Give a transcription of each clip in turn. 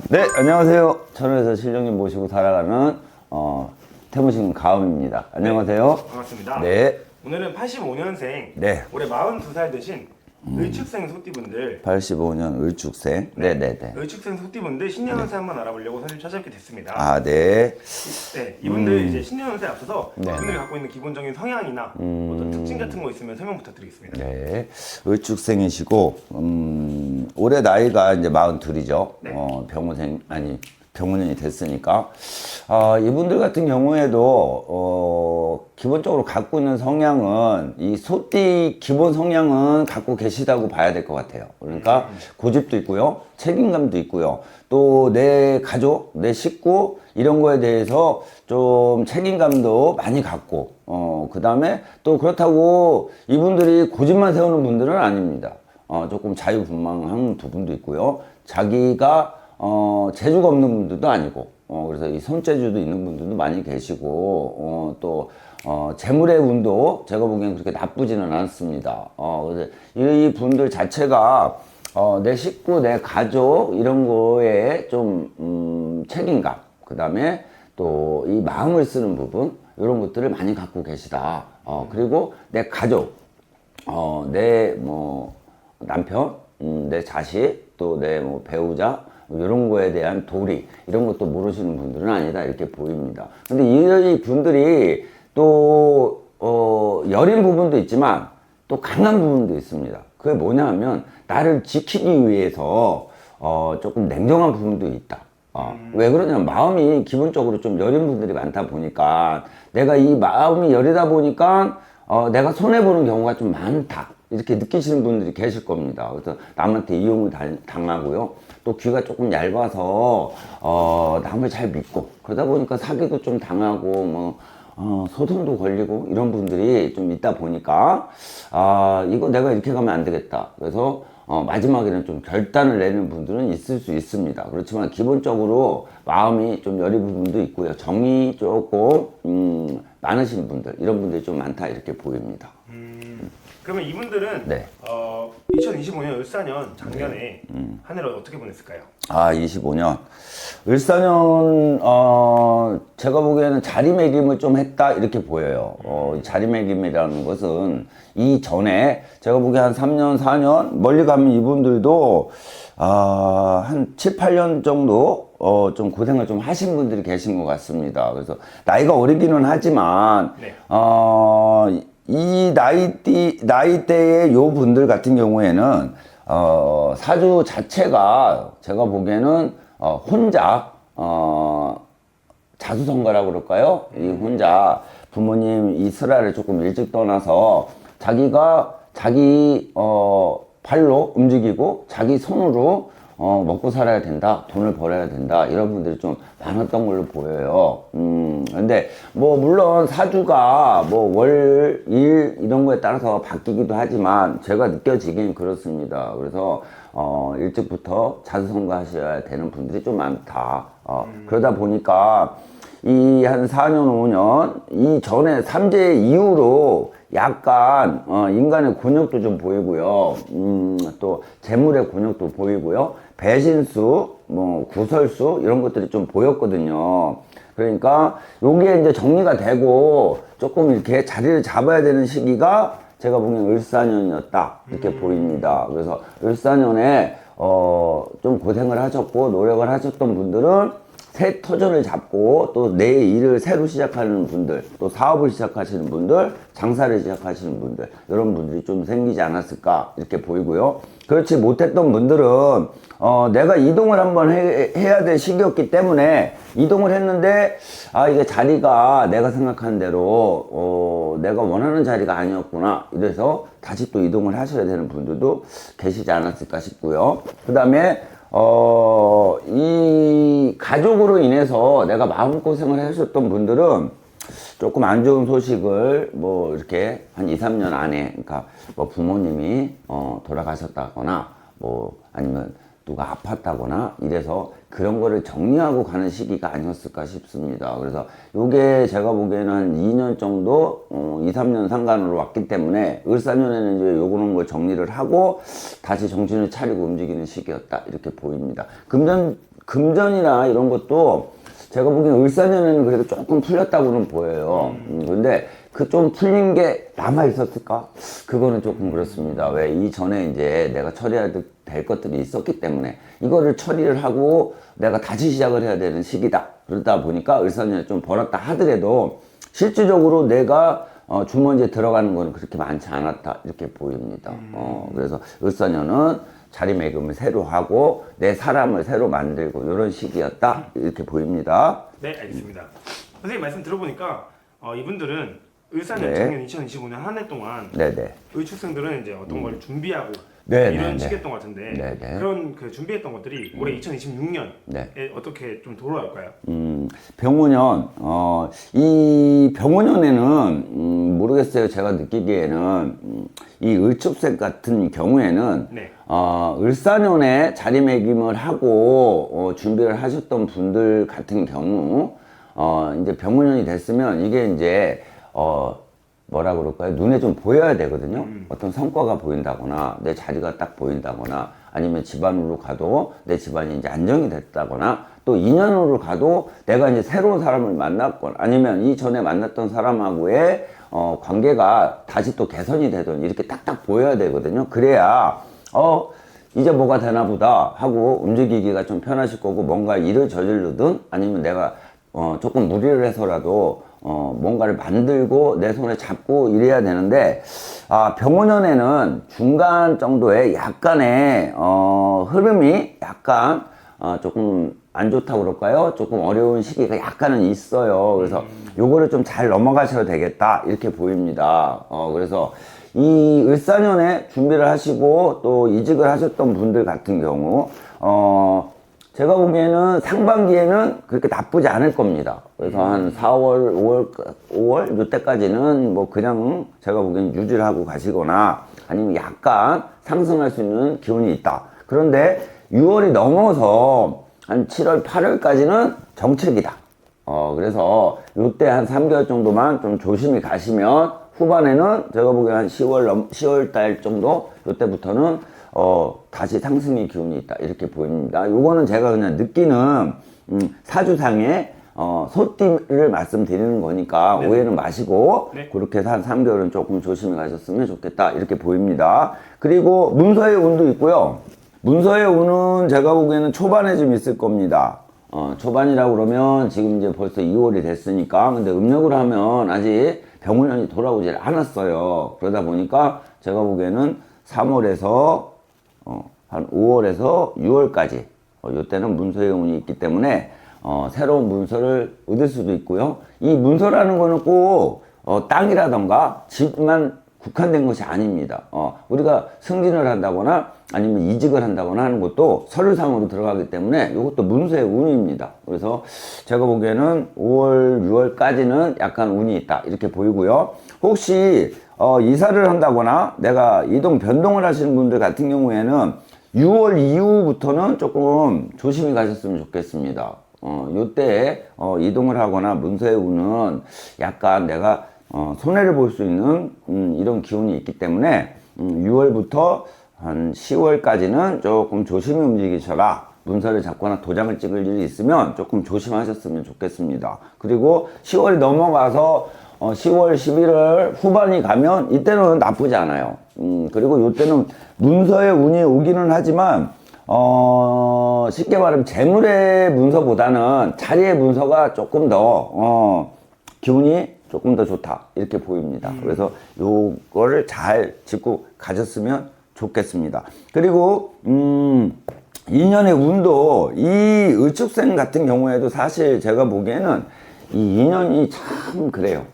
네, 안녕하세요. 천원에서 실령님 모시고 살아가는 태무신 가음입니다. 안녕하세요. 반갑습니다. 네. 오늘은 85년생, 네. 올해 42살 되신 을축생 소띠분들, 85년 을축생. 네네네. 을축생 소띠분들 신년운세 한번 알아보려고 선생님 찾아뵙게 됐습니다. 아, 네. 네, 이분들 이제 신년운세 앞서서 네. 이분들이 갖고 있는 기본적인 성향이나 어떤 특징 같은 거 있으면 설명 부탁드리겠습니다. 네. 을축생이시고, 올해 나이가 이제 42이죠. 네. 병원년이 됐으니까. 이분들 같은 경우에도, 기본적으로 갖고 있는 성향은, 이 소띠 기본 성향은 갖고 계시다고 봐야 될 것 같아요. 그러니까 고집도 있고요. 책임감도 있고요. 또 내 가족, 내 식구, 이런 거에 대해서 좀 책임감도 많이 갖고, 그 다음에 또 그렇다고 이분들이 고집만 세우는 분들은 아닙니다. 조금 자유분방한 부분도 있고요. 자기가 재주가 없는 분들도 아니고, 그래서 이 손재주도 있는 분들도 많이 계시고, 또 재물의 운도 제가 보기엔 그렇게 나쁘지는 않습니다. 그래서 이 분들 자체가 내 식구, 내 가족 이런 거에 좀 책임감, 그 다음에 또 이 마음을 쓰는 부분 이런 것들을 많이 갖고 계시다. 그리고 내 가족, 내 뭐 남편, 내 자식, 또 내 뭐 배우자 이런 거에 대한 도리 이런 것도 모르시는 분들은 아니다 이렇게 보입니다. 근데 이 분들이 또 여린 부분도 있지만 또 강한 부분도 있습니다. 그게 뭐냐 하면 나를 지키기 위해서 조금 냉정한 부분도 있다. 왜 그러냐면 마음이 기본적으로 좀 여린 분들이 많다 보니까 내가 이 마음이 여리다 보니까 내가 손해보는 경우가 좀 많다 이렇게 느끼시는 분들이 계실 겁니다. 그래서 남한테 이용을 당하고요. 또 귀가 조금 얇아서 남을 잘 믿고 그러다 보니까 사기도 좀 당하고 뭐 소송도 걸리고 이런 분들이 좀 있다 보니까 이거 내가 이렇게 가면 안 되겠다. 그래서 마지막에는 좀 결단을 내는 분들은 있을 수 있습니다. 그렇지만 기본적으로 마음이 좀 여린 부분도 있고요. 정이 조금 많으신 분들 이런 분들이 좀 많다 이렇게 보입니다. 그러면 이분들은 네. 2025년 을사년 작년에 한 해를 어떻게 보냈을까요? 25년. 을사년, 제가 보기에는 자리매김을 좀 했다, 이렇게 보여요. 자리매김이라는 것은 이전에, 제가 보기에 한 3년, 4년, 멀리 가면 이분들도, 한 7, 8년 정도, 좀 고생을 좀 하신 분들이 계신 것 같습니다. 그래서, 나이가 어리기는 하지만, 네. 이 나이대의 요 분들 같은 경우에는, 사주 자체가 제가 보기에는, 혼자, 자수성가라고 그럴까요? 이 혼자 부모님 이 슬하를 조금 일찍 떠나서 자기가 자기, 발로 움직이고 자기 손으로 먹고 살아야 된다, 돈을 벌어야 된다, 이런 분들이 좀 많았던 걸로 보여요. 근데, 뭐, 물론 사주가 뭐 월, 일, 이런 거에 따라서 바뀌기도 하지만 제가 느껴지긴 그렇습니다. 그래서, 일찍부터 자수성가하셔야 되는 분들이 좀 많다. 그러다 보니까 이 한 4년, 5년, 이 전에 삼재 이후로 약간, 인간의 곤욕도 좀 보이고요. 또, 재물의 곤욕도 보이고요. 배신수, 뭐, 구설수, 이런 것들이 좀 보였거든요. 그러니까, 요게 이제 정리가 되고, 조금 이렇게 자리를 잡아야 되는 시기가 제가 보기엔 을사년이었다. 이렇게 보입니다. 그래서, 을사년에, 좀 고생을 하셨고, 노력을 하셨던 분들은, 새 터전을 잡고 또 내 일을 새로 시작하는 분들, 또 사업을 시작하시는 분들, 장사를 시작하시는 분들, 이런 분들이 좀 생기지 않았을까 이렇게 보이고요. 그렇지 못했던 분들은 내가 이동을 한번 해야 될 시기였기 때문에 이동을 했는데 이게 자리가 내가 생각한 대로 내가 원하는 자리가 아니었구나 이래서 다시 또 이동을 하셔야 되는 분들도 계시지 않았을까 싶고요. 그 다음에 이 가족으로 인해서 내가 마음고생을 하셨던 분들은 조금 안 좋은 소식을 뭐 이렇게 한 2, 3년 안에 그러니까 뭐 부모님이 돌아가셨다거나 뭐 아니면 누가 아팠다거나 이래서 그런 거를 정리하고 가는 시기가 아니었을까 싶습니다. 그래서 요게 제가 보기에는 한 2년 정도 2, 3년 상간으로 왔기 때문에 을사년에는 이제 요거는 걸 정리를 하고 다시 정신을 차리고 움직이는 시기였다 이렇게 보입니다. 금전이나 이런 것도 제가 보기엔 을사년에는 그래도 조금 풀렸다고는 보여요. 근데 그 좀 풀린 게 남아 있었을까? 그거는 조금 그렇습니다. 왜 이전에 이제 내가 처리해야 될 것들이 있었기 때문에 이거를 처리를 하고 내가 다시 시작을 해야 되는 시기다. 그러다 보니까 을사년에 좀 벌었다 하더라도 실질적으로 내가 주머니에 들어가는 거는 그렇게 많지 않았다 이렇게 보입니다. 그래서 을사년은 자리매김을 새로 하고 내 사람을 새로 만들고 이런 시기였다 이렇게 보입니다. 네, 알겠습니다. 선생님 말씀 들어보니까 이분들은 을사년 네. 작년 2025년 한 해 동안 네네. 을축생들은 이제 어떤 걸 준비하고 네, 이런 네, 네. 시기였던 것 같은데 네, 네. 그런 그 준비했던 것들이 올해 2026년에 네. 어떻게 좀 돌아올까요? 병오년, 이 병오년에는, 모르겠어요. 제가 느끼기에는, 이 을축생 같은 경우에는, 네. 을사년에 자리매김을 하고, 준비를 하셨던 분들 같은 경우, 이제 병오년이 됐으면 이게 이제, 뭐라 그럴까요? 눈에 좀 보여야 되거든요. 어떤 성과가 보인다거나, 내 자리가 딱 보인다거나, 아니면 집안으로 가도 내 집안이 이제 안정이 됐다거나, 또 인연으로 가도 내가 이제 새로운 사람을 만났거나, 아니면 이전에 만났던 사람하고의, 관계가 다시 또 개선이 되든 이렇게 딱딱 보여야 되거든요. 그래야, 이제 뭐가 되나 보다 하고 움직이기가 좀 편하실 거고, 뭔가 일을 저지르든 아니면 내가, 조금 무리를 해서라도 뭔가를 만들고 내 손에 잡고 이래야 되는데 병오년에는 중간 정도의 약간의 흐름이 약간 조금 안 좋다고 그럴까요? 조금 어려운 시기가 약간은 있어요. 그래서 요거를 좀 잘 넘어가셔도 되겠다 이렇게 보입니다. 그래서 이 을사년에 준비를 하시고 또 이직을 하셨던 분들 같은 경우 제가 보기에는 상반기에는 그렇게 나쁘지 않을 겁니다. 그래서 한 4월, 5월 이때까지는 뭐 그냥 제가 보기에는 유지를 하고 가시거나 아니면 약간 상승할 수 있는 기운이 있다. 그런데 6월이 넘어서 한 7월, 8월까지는 정책이다. 그래서 요때 한 3개월 정도만 좀 조심히 가시면 후반에는 제가 보기에는 한 10월 달 정도 요때부터는 다시 상승의 기운이 있다 이렇게 보입니다. 요거는 제가 그냥 느끼는 사주상의 소띠를 말씀드리는 거니까 네. 오해는 마시고 네. 그렇게 해서 한 3개월은 조금 조심히 가셨으면 좋겠다 이렇게 보입니다. 그리고 문서의 운도 있고요. 문서의 운은 제가 보기에는 초반에 좀 있을 겁니다. 초반이라고 그러면 지금 이제 벌써 2월이 됐으니까 근데 음력으로 하면 아직 병오년이 돌아오질 않았어요. 그러다 보니까 제가 보기에는 3월에서 한 5월에서 6월까지 이때는 문서의 운이 있기 때문에 새로운 문서를 얻을 수도 있고요. 이 문서라는 거는 꼭 땅이라던가 집만 국한된 것이 아닙니다. 우리가 승진을 한다거나 아니면 이직을 한다거나 하는 것도 서류상으로 들어가기 때문에 이것도 문서의 운입니다. 그래서 제가 보기에는 5월, 6월까지는 약간 운이 있다 이렇게 보이고요. 혹시 이사를 한다거나 내가 이동 변동을 하시는 분들 같은 경우에는 6월 이후부터는 조금 조심히 가셨으면 좋겠습니다. 요때 이동을 하거나 문서의 운은 약간 내가 손해를 볼 수 있는 이런 기운이 있기 때문에 6월부터 한 10월까지는 조금 조심히 움직이셔라. 문서를 잡거나 도장을 찍을 일이 있으면 조금 조심하셨으면 좋겠습니다. 그리고 10월이 넘어가서 10월, 11월 후반이 가면 이때는 나쁘지 않아요. 그리고 이때는 문서의 운이 오기는 하지만 쉽게 말하면 재물의 문서보다는 자리의 문서가 조금 더 기운이 조금 더 좋다 이렇게 보입니다. 그래서 요거를 잘 짚고 가셨으면 좋겠습니다. 그리고 2년의 운도 이 을축생 같은 경우에도 사실 제가 보기에는 이 인연이 참 그래요.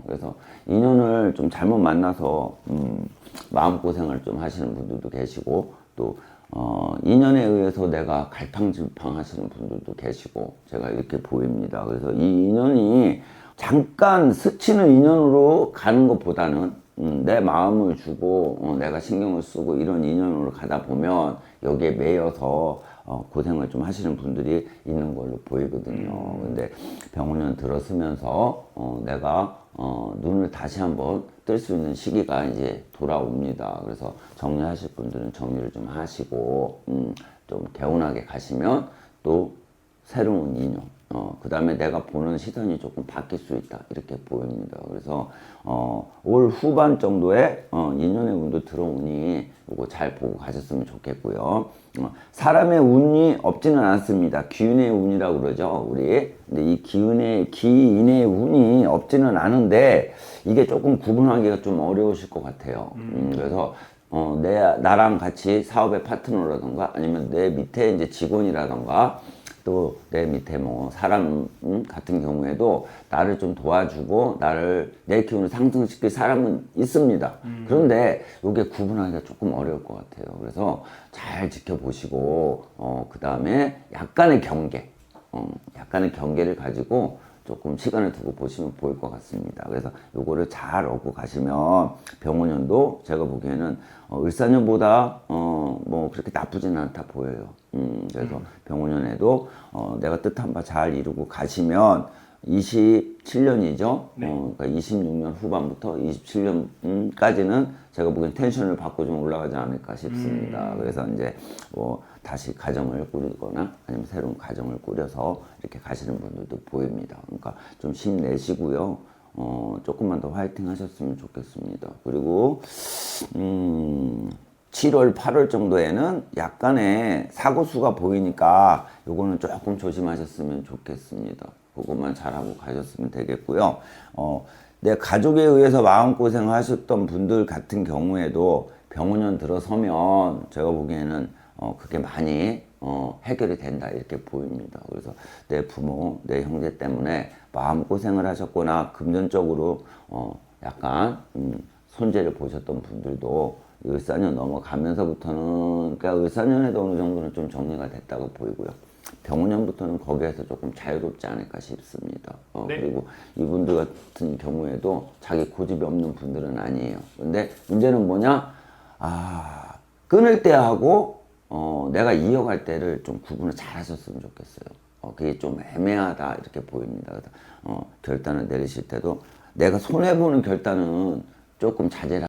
그래서 인연을 좀 잘못 만나서 마음고생을 좀 하시는 분들도 계시고 또 인연에 의해서 내가 갈팡질팡 하시는 분들도 계시고 제가 이렇게 보입니다. 그래서 이 인연이 잠깐 스치는 인연으로 가는 것보다는 내 마음을 주고 내가 신경을 쓰고 이런 인연으로 가다 보면 여기에 매여서 고생을 좀 하시는 분들이 있는 걸로 보이거든요. 근데 병원년 들어서면서 내가 눈을 다시 한번 뜰 수 있는 시기가 이제 돌아옵니다. 그래서 정리하실 분들은 정리를 좀 하시고 좀 개운하게 가시면 또 새로운 인연, 그 다음에 내가 보는 시선이 조금 바뀔 수 있다. 이렇게 보입니다. 그래서, 올 후반 정도에, 인연의 운도 들어오니, 요거 잘 보고 가셨으면 좋겠고요. 사람의 운이 없지는 않습니다. 기운의 운이라고 그러죠, 우리. 근데 이 기인의 운이 없지는 않은데, 이게 조금 구분하기가 좀 어려우실 것 같아요. 그래서, 나랑 같이 사업의 파트너라던가, 아니면 내 밑에 이제 직원이라던가, 또 내 밑에 뭐 사람 같은 경우에도 나를 좀 도와주고 내 기운을 상승시킬 사람은 있습니다. 그런데 이게 구분하기가 조금 어려울 것 같아요. 그래서 잘 지켜보시고 그 다음에 약간의 경계를 가지고 조금 시간을 두고 보시면 보일 것 같습니다. 그래서 요거를 잘 얻고 가시면 병원년도 제가 보기에는 을사년보다 뭐 그렇게 나쁘지는 않다 보여요. 그래서 병원년에도 내가 뜻한 바 잘 이루고 가시면 27년이죠. 그러니까 26년 후반부터 27년까지는 제가 보기엔 텐션을 받고 좀 올라가지 않을까 싶습니다. 그래서 이제 뭐 다시 가정을 꾸리거나 아니면 새로운 가정을 꾸려서 이렇게 가시는 분들도 보입니다. 그러니까 좀 힘내시고요. 조금만 더 화이팅 하셨으면 좋겠습니다. 그리고 7월, 8월 정도에는 약간의 사고수가 보이니까 요거는 조금 조심하셨으면 좋겠습니다. 그것만 잘하고 가셨으면 되겠고요. 내 가족에 의해서 마음고생 하셨던 분들 같은 경우에도 병원년 들어서면 제가 보기에는 그게 많이 해결이 된다 이렇게 보입니다. 그래서 내 부모, 내 형제 때문에 마음고생을 하셨거나 금전적으로 약간 손재를 보셨던 분들도 을사년 넘어가면서부터는 그러니까 을사년에도 어느 정도는 좀 정리가 됐다고 보이고요. 병원년부터는 거기에서 조금 자유롭지 않을까 싶습니다. 네. 그리고 이분들 같은 경우에도 자기 고집이 없는 분들은 아니에요. 근데 문제는 뭐냐? 끊을 때 하고 내가 이어갈 때를 좀 구분을 잘 하셨으면 좋겠어요. 그게 좀 애매하다 이렇게 보입니다. 그래서 결단을 내리실 때도 내가 손해보는 결단은 조금 자제를